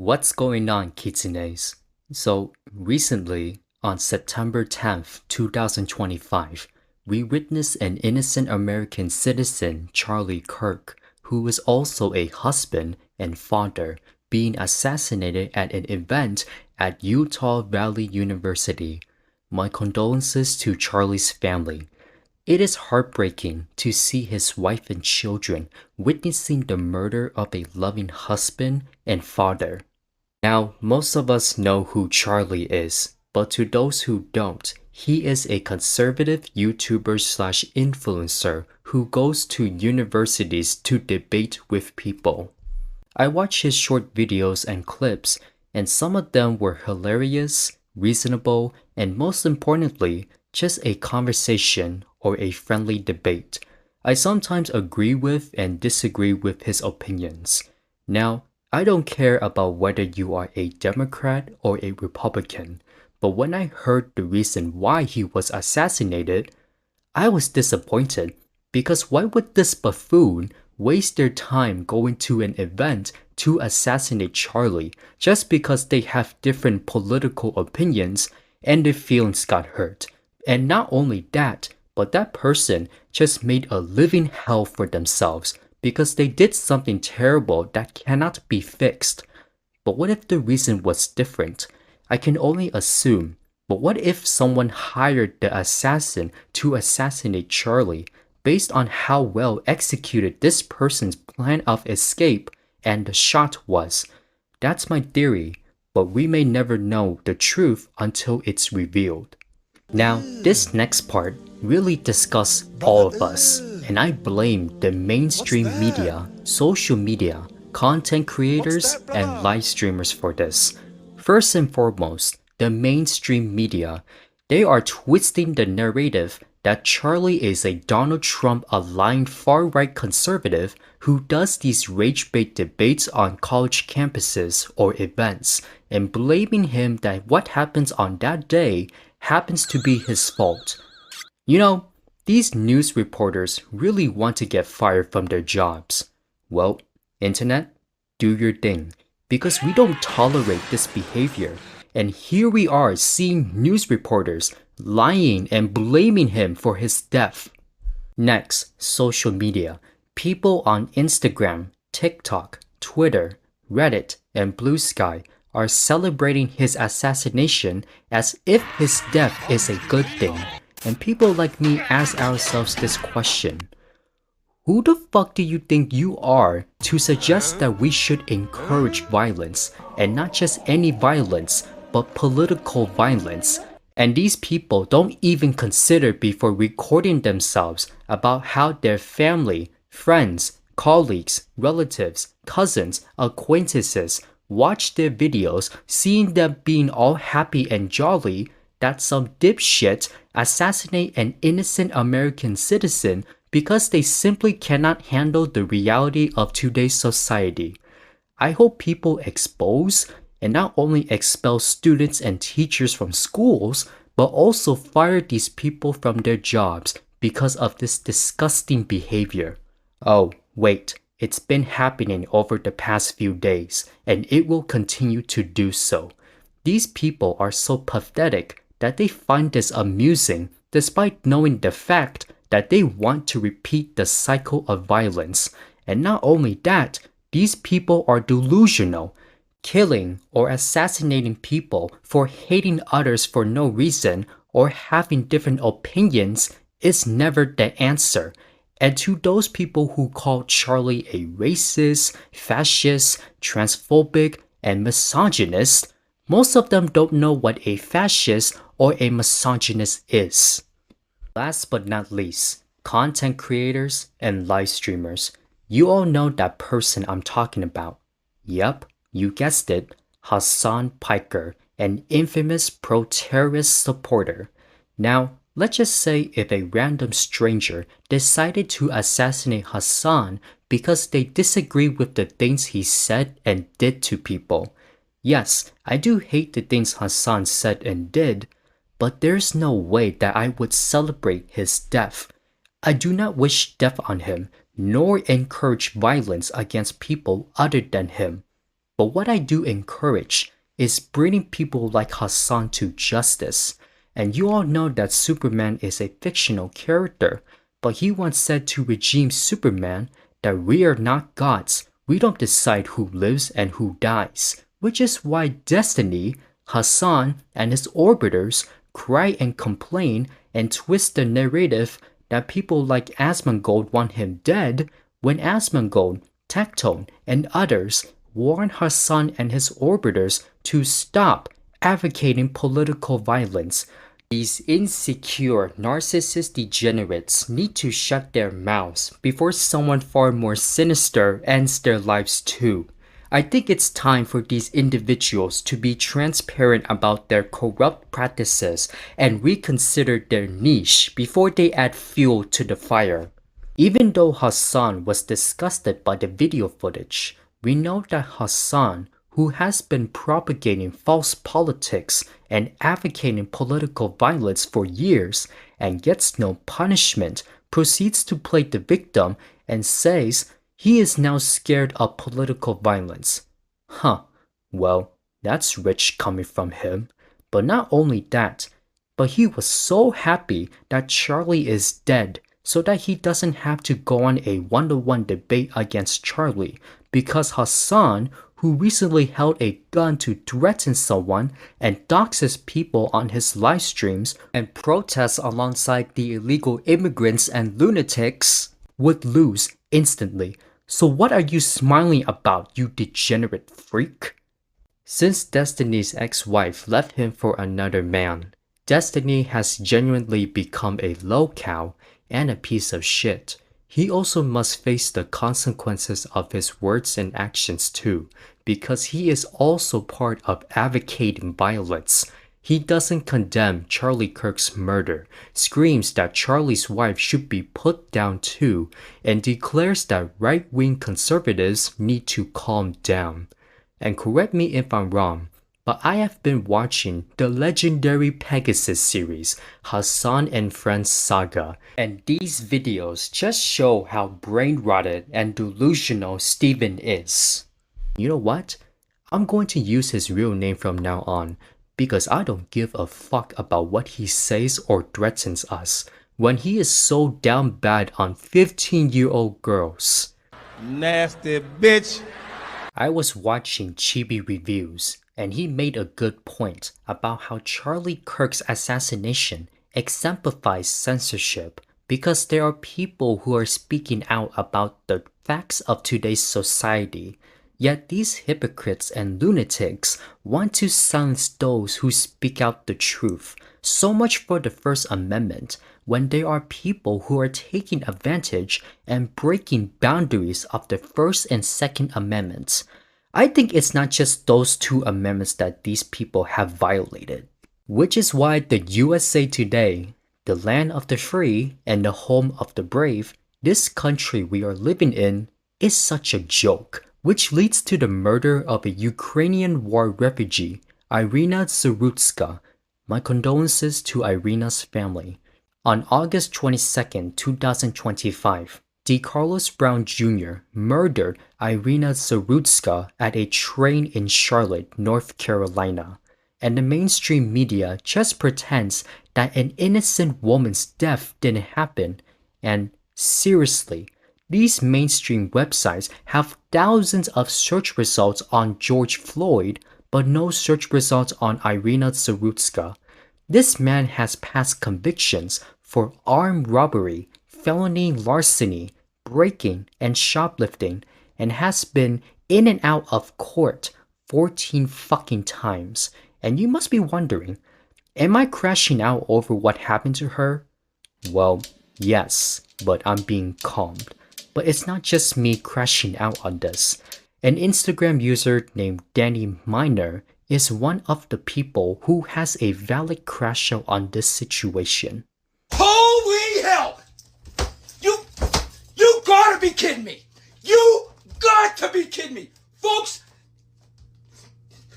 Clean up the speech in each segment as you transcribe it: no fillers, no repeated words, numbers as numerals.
What's going on, kitsunes? So, recently, on September 10th, 2025, we witnessed an innocent American citizen, Charlie Kirk, who was also a husband and father, being assassinated at an event at Utah Valley University. My condolences to Charlie's family. It is heartbreaking to see his wife and children witnessing the murder of a loving husband and father. Now, most of us know who Charlie is, but to those who don't, he is a conservative YouTuber slash influencer who goes to universities to debate with people. I watch his short videos and clips, and some of them were hilarious, reasonable, and most importantly, just a conversation or a friendly debate. I sometimes agree with and disagree with his opinions. Now, I don't care about whether you are a Democrat or a Republican, but when I heard the reason why he was assassinated, I was disappointed because why would this buffoon waste their time going to an event to assassinate Charlie just because they have different political opinions and their feelings got hurt? And not only that, but that person just made a living hell for themselves because they did something terrible that cannot be fixed. But what if the reason was different? I can only assume. But what if someone hired the assassin to assassinate Charlie based on how well executed this person's plan of escape and the shot was? That's my theory, but we may never know the truth until it's revealed. Now, this next part really discusses all of us, and I blame the mainstream media, social media, content creators, and live streamers for this. First and foremost, the mainstream media. They are twisting the narrative that Charlie is a Donald Trump aligned far-right conservative who does these rage-bait debates on college campuses or events, and blaming him that what happens on that day happens to be his fault. You know, these news reporters really want to get fired from their jobs. Well, internet, do your thing, because we don't tolerate this behavior. And here we are seeing news reporters lying and blaming him for his death. Next, social media. People on Instagram, TikTok, Twitter, Reddit, and Blue Sky are celebrating his assassination as if his death is a good thing. And people like me ask ourselves this question. Who the fuck do you think you are to suggest that we should encourage violence, and not just any violence, but political violence? And these people don't even consider before recording themselves about how their family, friends, colleagues, relatives, cousins, acquaintances watch their videos, seeing them being all happy and jolly, that some dipshit assassinate an innocent American citizen because they simply cannot handle the reality of today's society. I hope people expose and not only expel students and teachers from schools, but also fire these people from their jobs because of this disgusting behavior. Oh, wait. It's been happening over the past few days, and it will continue to do so. These people are so pathetic that they find this amusing despite knowing the fact that they want to repeat the cycle of violence. And not only that, these people are delusional. Killing or assassinating people for hating others for no reason or having different opinions is never the answer. And to those people who call Charlie a racist, fascist, transphobic, and misogynist, most of them don't know what a fascist or a misogynist is. Last but not least, content creators and live streamers. You all know that person I'm talking about. Yep, you guessed it, Hassan Piker, an infamous pro-terrorist supporter. Now, let's just say if a random stranger decided to assassinate Hassan because they disagree with the things he said and did to people. Yes, I do hate the things Hassan said and did, but there's no way that I would celebrate his death. I do not wish death on him, nor encourage violence against people other than him. But what I do encourage is bringing people like Hassan to justice. And you all know that Superman is a fictional character, but he once said to regime Superman that we are not gods. We don't decide who lives and who dies, which is why Destiny, Hassan, and his orbiters cry and complain and twist the narrative that people like Asmongold want him dead when Asmongold, Tectone, and others warn Hassan and his orbiters to stop advocating political violence. These insecure, narcissist degenerates need to shut their mouths before someone far more sinister ends their lives too. I think it's time for these individuals to be transparent about their corrupt practices and reconsider their niche before they add fuel to the fire. Even though Hassan was disgusted by the video footage, we know that Hassan, who has been propagating false politics and advocating political violence for years and gets no punishment, proceeds to play the victim and says he is now scared of political violence. Well, that's rich coming from him. But not only that, but he was so happy that Charlie is dead so that he doesn't have to go on a one-to-one debate against Charlie, because Hassan, who recently held a gun to threaten someone and doxes people on his live streams and protests alongside the illegal immigrants and lunatics, would lose instantly. So what are you smiling about, you degenerate freak? Since Destiny's ex-wife left him for another man, Destiny has genuinely become a low cow and a piece of shit. He also must face the consequences of his words and actions too, because he is also part of advocating violence. He doesn't condemn Charlie Kirk's murder, screams that Charlie's wife should be put down too, and declares that right-wing conservatives need to calm down. And correct me if I'm wrong, but I have been watching the legendary Pegasus series, Hassan and Friends Saga, and these videos just show how brain-rotted and delusional Steven is. You know what? I'm going to use his real name from now on, because I don't give a fuck about what he says or threatens us when he is so down bad on 15-year-old girls. Nasty bitch. I was watching Chibi reviews, and he made a good point about how Charlie Kirk's assassination exemplifies censorship, because there are people who are speaking out about the facts of today's society. Yet these hypocrites and lunatics want to silence those who speak out the truth. So much for the First Amendment, when there are people who are taking advantage and breaking boundaries of the First and Second Amendments. I think it's not just those two amendments that these people have violated. Which is why the USA today, the land of the free and the home of the brave, this country we are living in, is such a joke. Which leads to the murder of a Ukrainian war refugee, Iryna Zarutska. My condolences to Iryna's family. On August 22, 2025, DeCarlos Brown Jr. murdered Iryna Zarutska at a train in Charlotte, North Carolina. And the mainstream media just pretends that an innocent woman's death didn't happen. And seriously, these mainstream websites have thousands of search results on George Floyd, but no search results on Iryna Zarutska. This man has past convictions for armed robbery, felony larceny, breaking, and shoplifting, and has been in and out of court 14 fucking times. And you must be wondering, am I crashing out over what happened to her? Well, yes, but I'm being calmed. But it's not just me crashing out on this. An Instagram user named Danny Miner is one of the people who has a valid crash out on this situation. Holy hell! You gotta be kidding me! You got to be kidding me! Folks,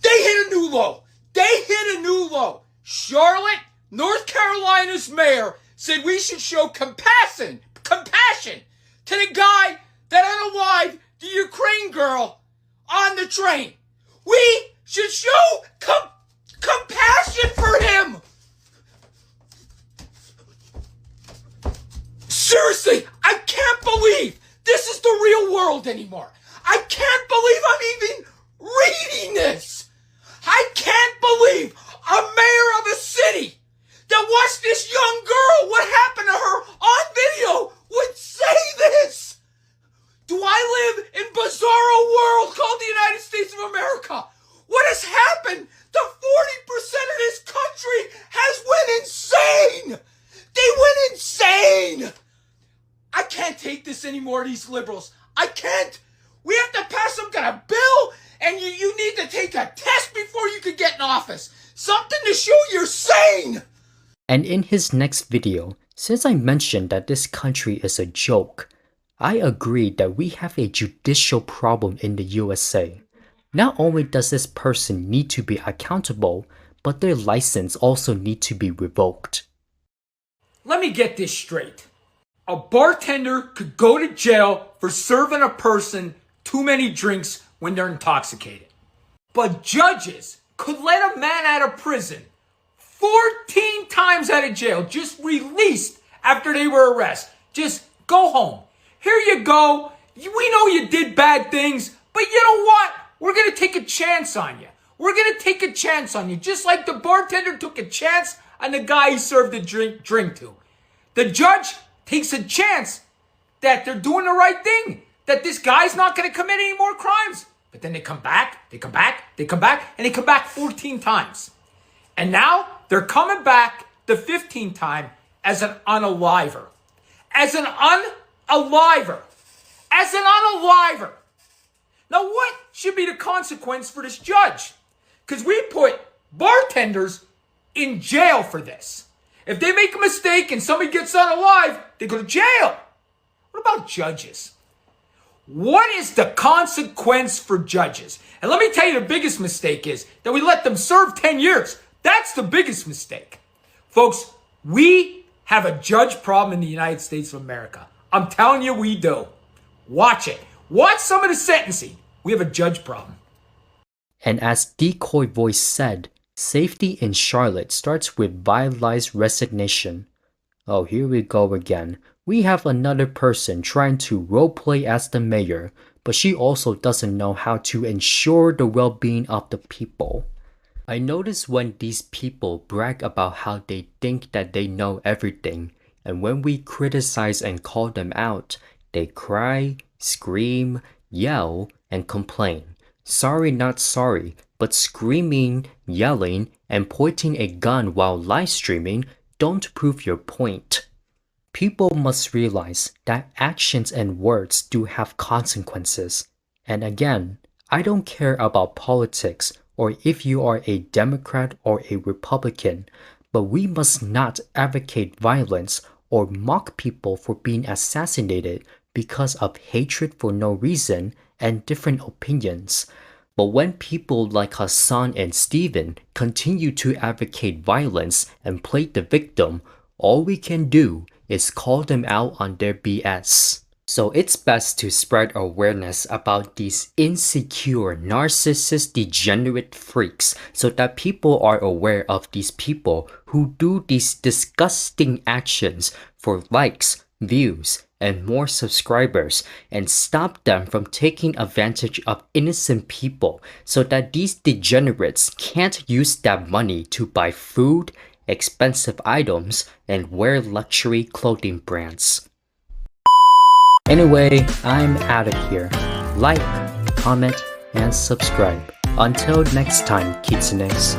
they hit a new low. They hit a new low. Charlotte, North Carolina's mayor said we should show compassion to the guy that unalived the Ukraine girl on the train. We should show compassion for him. Seriously, I can't believe this is the real world anymore. I can't believe I'm even reading this. I can't believe a mayor of a city that watched this young girl, what happened to her on video, would say this. Do I live in bizarro world called the United States of America? What has happened? The 40% of this country has went insane. They went insane. I can't take this anymore, these liberals. I can't. We have to pass some kind of bill, and you need to take a test before you can get in office. Something to show you're sane. And in his next video, since I mentioned that this country is a joke, I agree that we have a judicial problem in the USA. Not only does this person need to be accountable, but their license also need to be revoked. Let me get this straight. A bartender could go to jail for serving a person too many drinks when they're intoxicated. But judges could let a man out of prison 14 times out of jail, just released after they were arrested. Just go home. Here you go. We know you did bad things, but you know what? We're going to take a chance on you. We're going to take a chance on you, just like the bartender took a chance on the guy he served the drink to. The judge takes a chance that they're doing the right thing, that this guy's not going to commit any more crimes. But then they come back, and they come back 14 times. And now they're coming back the 15th time as an unaliver. As an unaliver. Now what should be the consequence for this judge? Because we put bartenders in jail for this. If they make a mistake and somebody gets out alive, they go to jail. What about judges? What is the consequence for judges? And let me tell you, the biggest mistake is that we let them serve 10 years. That's the biggest mistake. Folks, we have a judge problem in the United States of America. I'm telling you, we do. Watch it. Watch some of the sentencing. We have a judge problem. And as Decoy Voice said, safety in Charlotte starts with vitalized resignation. Oh, here we go again. We have another person trying to roleplay as the mayor, but she also doesn't know how to ensure the well-being of the people. I notice when these people brag about how they think that they know everything, and when we criticize and call them out, they cry, scream, yell, and complain. Sorry, not sorry, but screaming, yelling, and pointing a gun while live streaming don't prove your point. People must realize that actions and words do have consequences. And again, I don't care about politics or if you are a Democrat or a Republican, but we must not advocate violence or mock people for being assassinated because of hatred for no reason and different opinions. But when people like Hassan and Steven continue to advocate violence and play the victim, all we can do is call them out on their BS. So it's best to spread awareness about these insecure, narcissist, degenerate freaks so that people are aware of these people who do these disgusting actions for likes, views, and more subscribers, and stop them from taking advantage of innocent people so that these degenerates can't use that money to buy food, expensive items, and wear luxury clothing brands. Anyway, I'm out of here. Like, comment, and subscribe. Until next time, kitsunes.